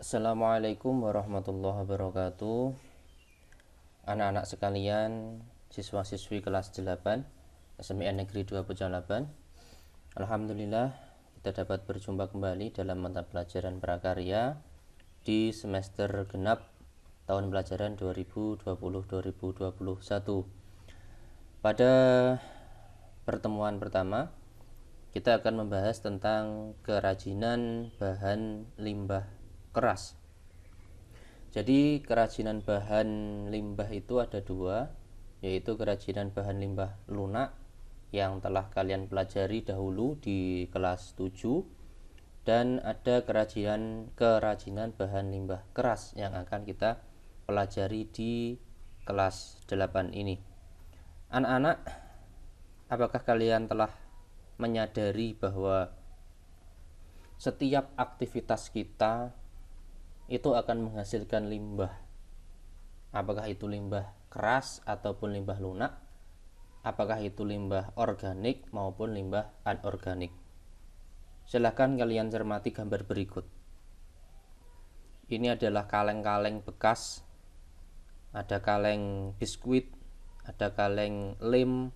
Assalamualaikum warahmatullahi wabarakatuh. Anak-anak sekalian, siswa-siswi kelas 8 SMIN Negeri 2 Pejalan. Alhamdulillah kita dapat berjumpa kembali dalam mata pelajaran prakarya di semester genap tahun pelajaran 2020-2021. Pada pertemuan pertama kita akan membahas tentang kerajinan bahan limbah keras. Jadi kerajinan bahan limbah itu ada dua, yaitu kerajinan bahan limbah lunak yang telah kalian pelajari dahulu di kelas 7, dan ada kerajinan bahan limbah keras yang akan kita pelajari di kelas 8 ini. Anak-anak, apakah kalian telah menyadari bahwa setiap aktivitas kita itu akan menghasilkan limbah? Apakah itu limbah keras ataupun limbah lunak? Apakah itu limbah organik maupun limbah anorganik? Silahkan kalian cermati gambar berikut. Ini adalah kaleng-kaleng bekas, ada kaleng biskuit, ada kaleng lem,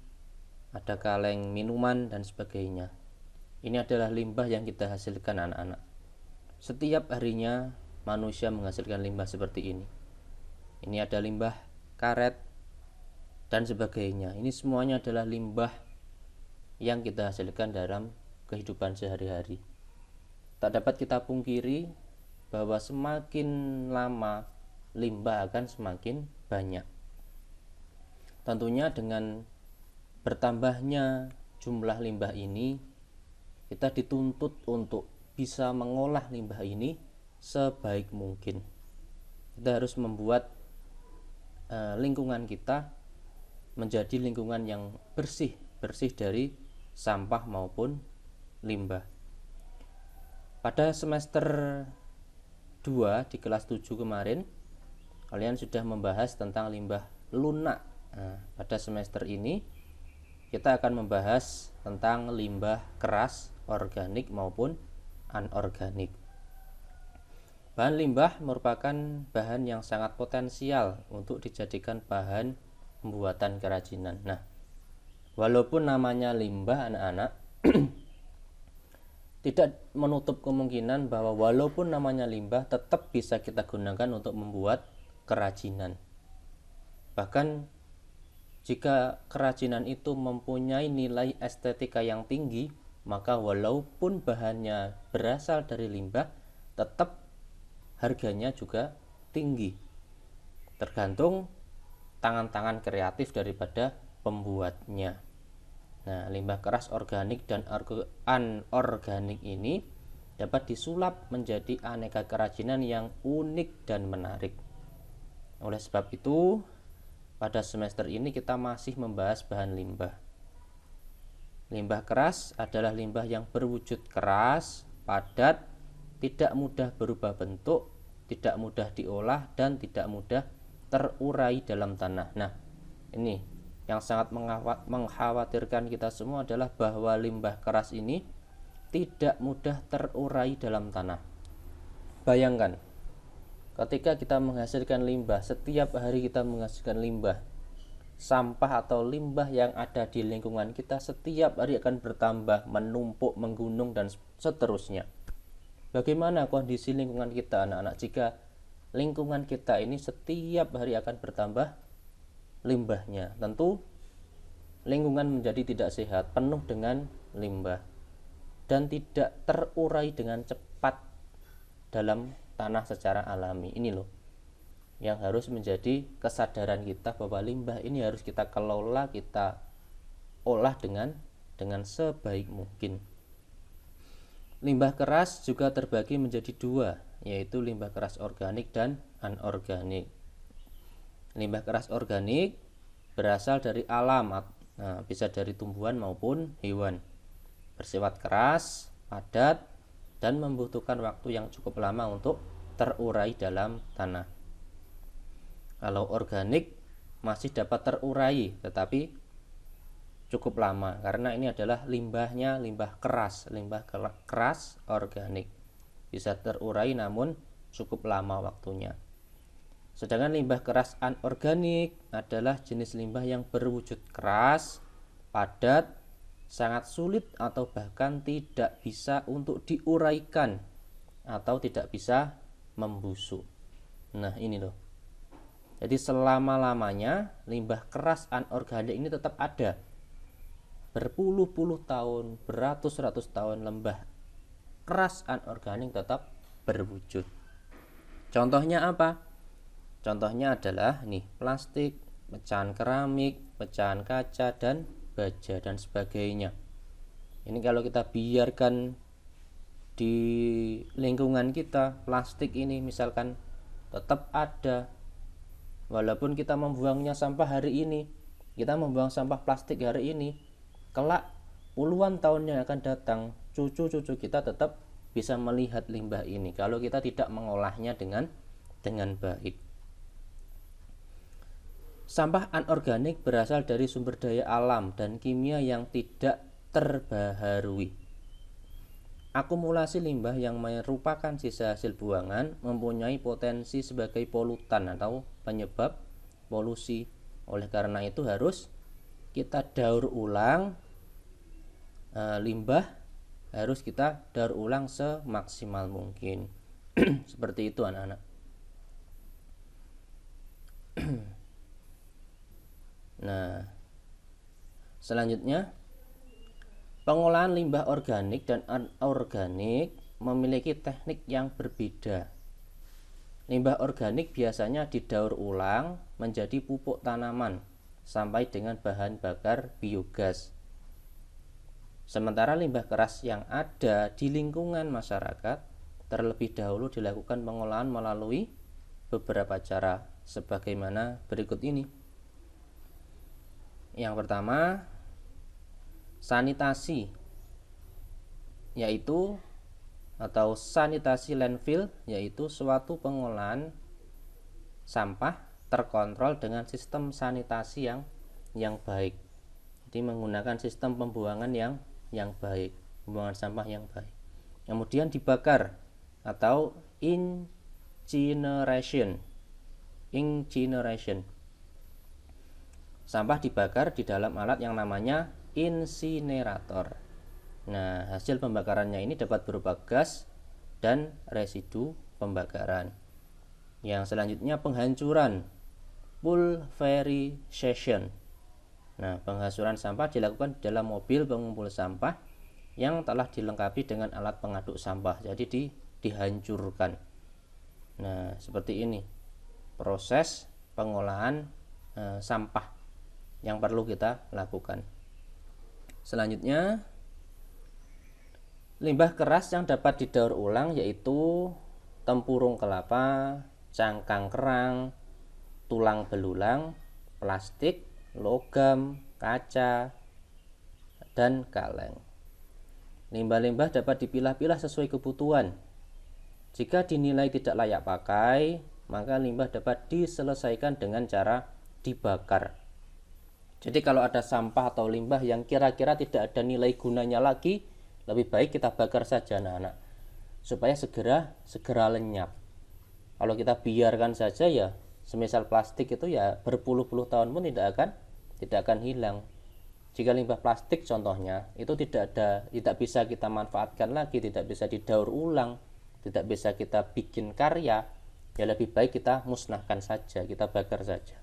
ada kaleng minuman dan sebagainya. Ini adalah limbah yang kita hasilkan, anak-anak. Setiap harinya manusia menghasilkan limbah seperti ini. Ini ada limbah karet dan sebagainya. Ini semuanya adalah limbah yang kita hasilkan dalam kehidupan sehari-hari. Tak dapat kita pungkiri bahwa semakin lama limbah akan semakin banyak. Tentunya dengan bertambahnya jumlah limbah ini, kita dituntut untuk bisa mengolah limbah ini sebaik mungkin. Kita harus membuat lingkungan kita menjadi lingkungan yang bersih dari sampah maupun limbah. Pada semester 2 di kelas 7 kemarin, kalian sudah membahas tentang limbah lunak. Pada semester ini kita akan membahas tentang limbah keras, organik maupun anorganik. Bahan limbah merupakan bahan yang sangat potensial untuk dijadikan bahan pembuatan kerajinan. Nah, walaupun namanya limbah, anak-anak, tidak menutup kemungkinan bahwa walaupun namanya limbah tetap bisa kita gunakan untuk membuat kerajinan. Bahkan jika kerajinan itu mempunyai nilai estetika yang tinggi, maka walaupun bahannya berasal dari limbah, tetap harganya juga tinggi. Tergantung tangan-tangan kreatif daripada pembuatnya. Nah, limbah keras organik dan anorganik ini dapat disulap menjadi aneka kerajinan yang unik dan menarik. Oleh sebab itu, pada semester ini kita masih membahas bahan limbah. Limbah keras adalah limbah yang berwujud keras, padat, tidak mudah berubah bentuk, tidak mudah diolah, dan tidak mudah terurai dalam tanah. Nah, ini yang sangat mengkhawatirkan kita semua adalah bahwa limbah keras ini tidak mudah terurai dalam tanah. Bayangkan, ketika kita menghasilkan limbah, setiap hari kita menghasilkan limbah, sampah atau limbah yang ada di lingkungan kita setiap hari akan bertambah, menumpuk, menggunung, dan seterusnya. Bagaimana kondisi lingkungan kita, anak-anak, jika lingkungan kita ini setiap hari akan bertambah limbahnya? Tentu lingkungan menjadi tidak sehat, penuh dengan limbah, dan tidak terurai dengan cepat dalam tanah secara alami. Ini loh yang harus menjadi kesadaran kita, bahwa limbah ini harus kita kelola, kita olah dengan sebaik mungkin. Limbah keras juga terbagi menjadi dua, yaitu limbah keras organik dan anorganik. Limbah keras organik berasal dari alam, bisa dari tumbuhan maupun hewan, bersifat keras, padat, dan membutuhkan waktu yang cukup lama untuk terurai dalam tanah. Kalau organik masih dapat terurai, tetapi cukup lama, karena ini adalah limbah keras organik, bisa terurai namun cukup lama waktunya. Sedangkan limbah keras anorganik adalah jenis limbah yang berwujud keras, padat, sangat sulit atau bahkan tidak bisa untuk diuraikan atau tidak bisa membusuk. Nah, ini loh. Jadi selama-lamanya limbah keras anorganik ini tetap ada. Berpuluh-puluh tahun, beratus-ratus tahun limbah keras anorganik tetap berwujud. Contohnya apa? Contohnya adalah nih, plastik, pecahan keramik, pecahan kaca, dan baja dan sebagainya. Ini kalau kita biarkan di lingkungan kita, plastik ini misalkan tetap ada. Walaupun kita membuangnya sampah hari ini, kita membuang sampah plastik hari ini, kelak puluhan tahun yang akan datang, cucu-cucu kita tetap bisa melihat limbah ini kalau kita tidak mengolahnya dengan baik. Sampah anorganik berasal dari sumber daya alam dan kimia yang tidak terbaharui. Akumulasi limbah yang merupakan sisa hasil buangan mempunyai potensi sebagai polutan atau penyebab polusi. Oleh karena itu harus kita daur ulang limbah, harus kita daur ulang semaksimal mungkin. Seperti itu anak-anak. Nah, selanjutnya, pengolahan limbah organik dan anorganik memiliki teknik yang berbeda. Limbah organik biasanya didaur ulang menjadi pupuk tanaman sampai dengan bahan bakar biogas. Sementara limbah keras yang ada di lingkungan masyarakat terlebih dahulu dilakukan pengolahan melalui beberapa cara sebagaimana berikut ini. Yang pertama, sanitasi, yaitu atau sanitasi landfill, yaitu suatu pengolahan sampah terkontrol dengan sistem sanitasi yang baik. Jadi menggunakan sistem pembuangan yang baik, pembuangan sampah yang baik. Kemudian dibakar atau incineration. Sampah dibakar di dalam alat yang namanya insinerator. Nah, hasil pembakarannya ini dapat berupa gas dan residu pembakaran. Yang selanjutnya penghancuran, pulverization. Nah, penghancuran sampah dilakukan di dalam mobil pengumpul sampah yang telah dilengkapi dengan alat pengaduk sampah. Jadi dihancurkan. Nah, seperti ini proses pengolahan sampah yang perlu kita lakukan. Selanjutnya, limbah keras yang dapat didaur ulang yaitu tempurung kelapa, cangkang kerang, tulang belulang, plastik, logam, kaca, dan kaleng. Limbah-limbah dapat dipilah-pilah sesuai kebutuhan. Jika dinilai tidak layak pakai, maka limbah dapat diselesaikan dengan cara dibakar. Jadi kalau ada sampah atau limbah yang kira-kira tidak ada nilai gunanya lagi, lebih baik kita bakar saja anak-anak, supaya segera lenyap. Kalau kita biarkan saja ya, semisal plastik itu ya berpuluh-puluh tahun pun tidak akan hilang. Jika limbah plastik contohnya itu tidak bisa kita manfaatkan lagi, tidak bisa didaur ulang, tidak bisa kita bikin karya, ya lebih baik kita musnahkan saja, kita bakar saja.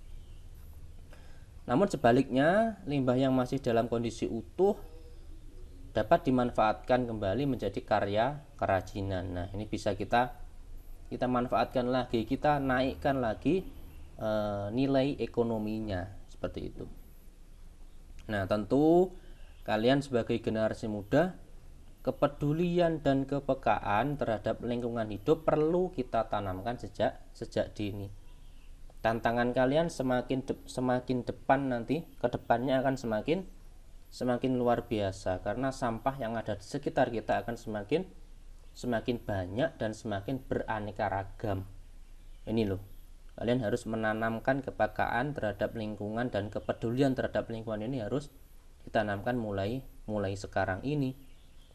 Namun sebaliknya, limbah yang masih dalam kondisi utuh dapat dimanfaatkan kembali menjadi karya kerajinan. Nah, ini bisa kita manfaatkan lagi, kita naikkan lagi nilai ekonominya, seperti itu. Nah, tentu kalian sebagai generasi muda, kepedulian dan kepekaan terhadap lingkungan hidup perlu kita tanamkan sejak dini. Tantangan kalian semakin depan nanti, kedepannya akan semakin luar biasa, karena sampah yang ada di sekitar kita akan semakin banyak dan semakin beraneka ragam. Ini loh, kalian harus menanamkan kepekaan terhadap lingkungan dan kepedulian terhadap lingkungan ini harus ditanamkan mulai sekarang ini,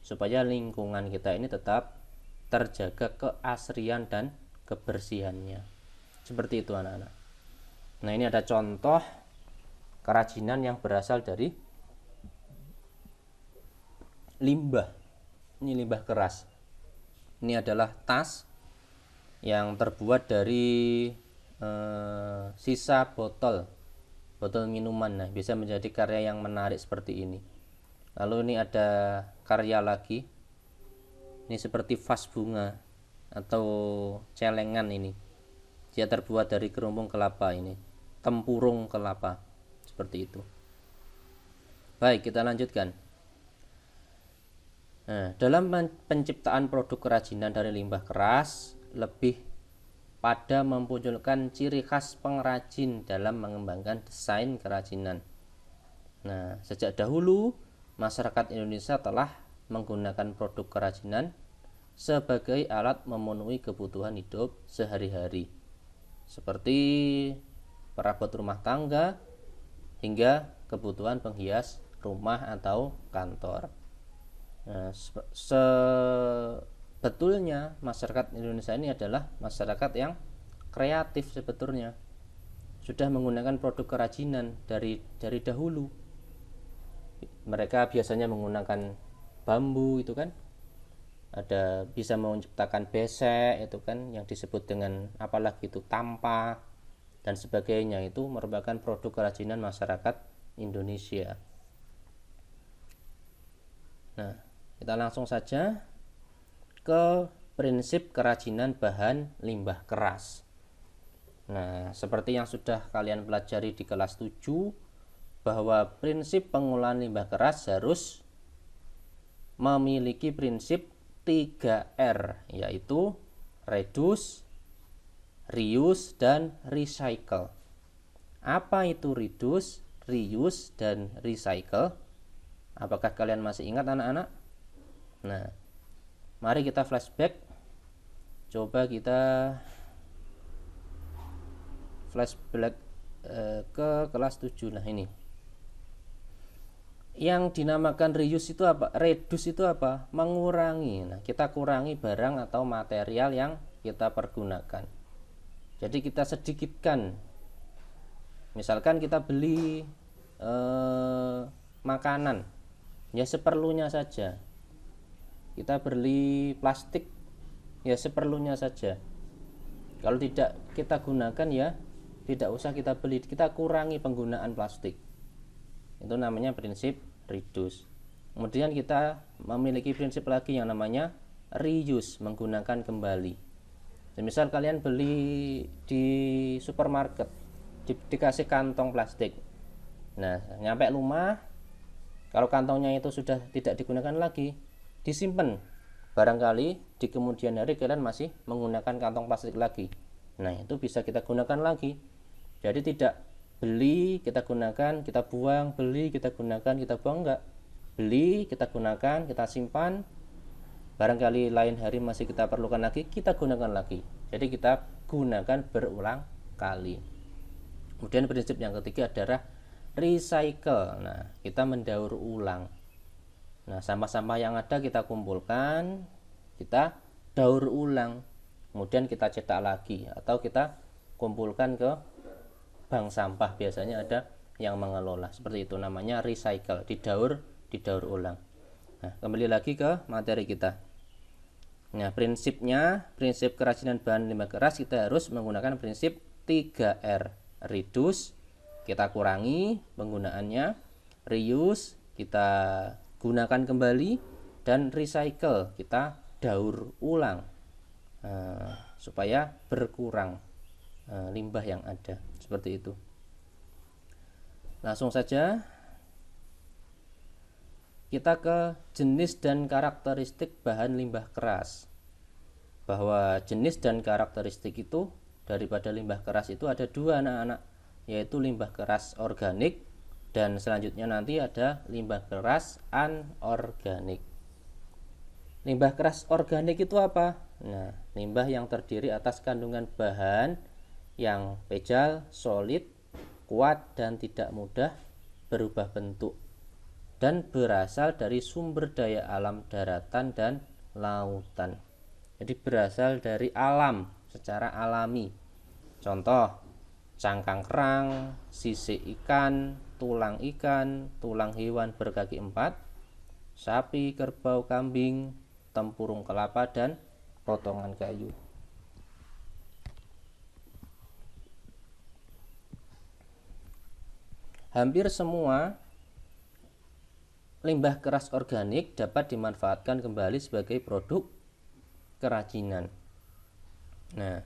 supaya lingkungan kita ini tetap terjaga keasrian dan kebersihannya. Seperti itu anak-anak. Nah, ini ada contoh kerajinan yang berasal dari limbah. Ini limbah keras. Ini adalah tas yang terbuat dari sisa botol minuman. Nah, bisa menjadi karya yang menarik seperti ini. Lalu ini ada karya lagi. Ini seperti vas bunga atau celengan ini. Dia terbuat dari kerumbung kelapa ini, tempurung kelapa, seperti itu. Baik, kita lanjutkan. Nah, dalam penciptaan produk kerajinan dari limbah keras, lebih pada memunculkan ciri khas pengrajin dalam mengembangkan desain kerajinan. Nah, sejak dahulu masyarakat Indonesia telah menggunakan produk kerajinan sebagai alat memenuhi kebutuhan hidup sehari-hari, seperti perabot rumah tangga hingga kebutuhan penghias rumah atau kantor. Nah, sebetulnya masyarakat Indonesia ini adalah masyarakat yang kreatif sebetulnya. Sudah menggunakan produk kerajinan dari dahulu. Mereka biasanya menggunakan bambu itu kan. Ada bisa menciptakan besek itu kan, yang disebut dengan apalagi itu tampa dan sebagainya, itu merupakan produk kerajinan masyarakat Indonesia. Nah, kita langsung saja ke prinsip kerajinan bahan limbah keras. Nah, seperti yang sudah kalian pelajari di kelas 7, bahwa prinsip pengolahan limbah keras harus memiliki prinsip 3R, yaitu reduce, reuse, dan recycle. Apa itu reduce, reuse, dan recycle? Apakah kalian masih ingat anak-anak? Nah, mari kita flashback. Coba kita flashback ke kelas 7. Nah, ini. Yang dinamakan reuse itu apa? Reduce itu apa? Mengurangi. Nah, kita kurangi barang atau material yang kita pergunakan. Jadi kita sedikitkan. Misalkan kita beli makanan, ya seperlunya saja. Kita beli plastik, ya seperlunya saja. Kalau tidak kita gunakan, ya tidak usah kita beli. Kita kurangi penggunaan plastik. Itu namanya prinsip reduce. Kemudian kita memiliki prinsip lagi yang namanya reuse, menggunakan kembali. Misal kalian beli di supermarket, dikasih kantong plastik. Nah, nyampe rumah, kalau kantongnya itu sudah tidak digunakan lagi, disimpan. Barangkali di kemudian hari kalian masih menggunakan kantong plastik lagi. Nah, itu bisa kita gunakan lagi. Jadi tidak beli kita gunakan, kita buang, beli kita gunakan, kita buang, enggak. Beli kita gunakan, kita simpan. Barangkali lain hari masih kita perlukan lagi, kita gunakan lagi. Jadi kita gunakan berulang kali. Kemudian prinsip yang ketiga adalah recycle. Nah, kita mendaur ulang. Nah, sampah-sampah yang ada kita kumpulkan, kita daur ulang, kemudian kita cetak lagi atau kita kumpulkan ke bank sampah. Biasanya ada yang mengelola, seperti itu, namanya recycle, didaur ulang. Nah, kembali lagi ke materi kita. Nah, prinsip kerajinan bahan limbah keras, kita harus menggunakan prinsip 3R. Reduce, kita kurangi penggunaannya. Reuse, kita gunakan kembali. Dan recycle, kita daur ulang, supaya berkurang limbah yang ada. Seperti itu. Langsung saja kita ke jenis dan karakteristik bahan limbah keras. Bahwa jenis dan karakteristik itu daripada limbah keras itu ada dua, anak-anak, yaitu limbah keras organik dan selanjutnya nanti ada limbah keras anorganik. Limbah keras organik itu apa? Nah, limbah yang terdiri atas kandungan bahan yang pejal, solid, kuat, dan tidak mudah berubah bentuk, dan berasal dari sumber daya alam daratan dan lautan. Jadi berasal dari alam, secara alami. Contoh, cangkang kerang, sisik ikan, tulang hewan berkaki 4, sapi, kerbau, kambing, tempurung kelapa, dan potongan kayu. Hampir semua limbah keras organik dapat dimanfaatkan kembali sebagai produk kerajinan. Nah,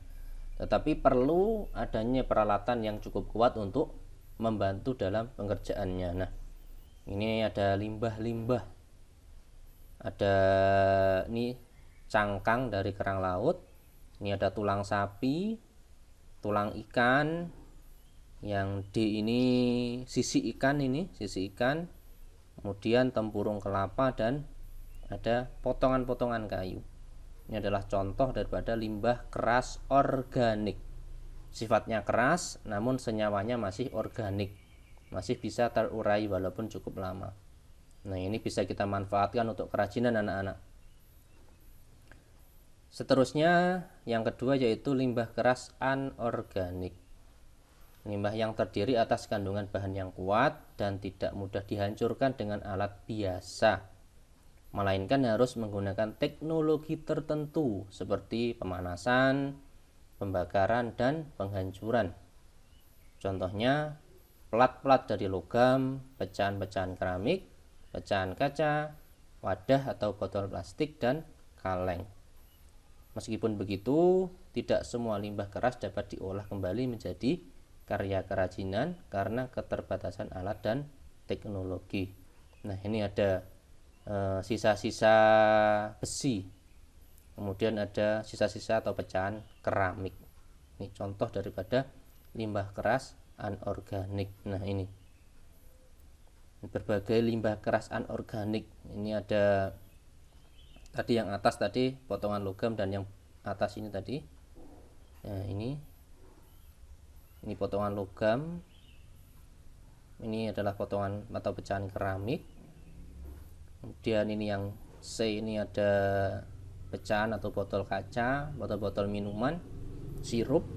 tetapi perlu adanya peralatan yang cukup kuat untuk membantu dalam pengerjaannya. Nah, ini ada limbah-limbah. Ada ini cangkang dari kerang laut. Ini ada tulang sapi, tulang ikan. Yang D ini sisi ikan, kemudian tempurung kelapa, dan ada potongan-potongan kayu. Ini adalah contoh daripada limbah keras organik. Sifatnya keras, namun senyawanya masih organik, masih bisa terurai walaupun cukup lama. Nah, ini bisa kita manfaatkan untuk kerajinan anak-anak. Seterusnya, yang kedua yaitu limbah keras anorganik. Limbah yang terdiri atas kandungan bahan yang kuat dan tidak mudah dihancurkan dengan alat biasa, melainkan harus menggunakan teknologi tertentu seperti pemanasan, pembakaran, dan penghancuran. Contohnya, plat-plat dari logam, pecahan-pecahan keramik, pecahan kaca, wadah atau botol plastik, dan kaleng. Meskipun begitu, tidak semua limbah keras dapat diolah kembali menjadi karya kerajinan karena keterbatasan alat dan teknologi. Nah, ini ada sisa-sisa besi, kemudian ada sisa-sisa atau pecahan keramik. Ini contoh daripada limbah keras anorganik. Nah, ini berbagai limbah keras anorganik. Ini ada tadi yang atas tadi potongan logam, dan yang atas ini tadi. Nah, ini potongan logam, ini adalah potongan atau pecahan keramik. Kemudian ini yang C, ini ada pecahan atau botol kaca, botol-botol minuman, sirup.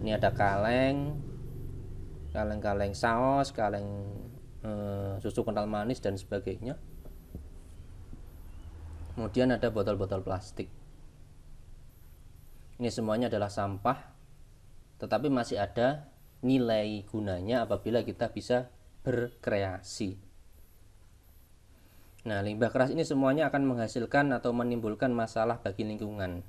Ini ada kaleng saus, kaleng susu kental manis, dan sebagainya. Kemudian ada botol-botol plastik. Ini semuanya adalah sampah, tetapi masih ada nilai gunanya apabila kita bisa berkreasi. Nah, limbah keras ini semuanya akan menghasilkan atau menimbulkan masalah bagi lingkungan.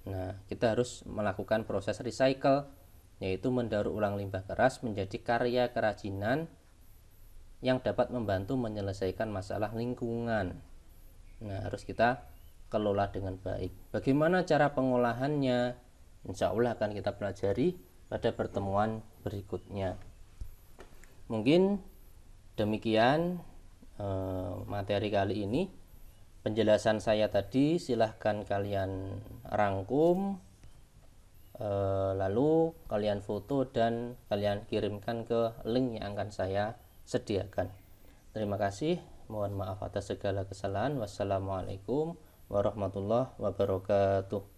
Nah, kita harus melakukan proses recycle, yaitu mendaur ulang limbah keras menjadi karya kerajinan yang dapat membantu menyelesaikan masalah lingkungan. Nah, harus kita kelola dengan baik. Bagaimana cara pengolahannya? Insya Allah akan kita pelajari pada pertemuan berikutnya. Mungkin demikian materi kali ini. Penjelasan saya tadi silahkan kalian rangkum, lalu kalian foto dan kalian kirimkan ke link yang akan saya sediakan. Terima kasih. Mohon maaf atas segala kesalahan. Wassalamualaikum warahmatullahi wabarakatuh.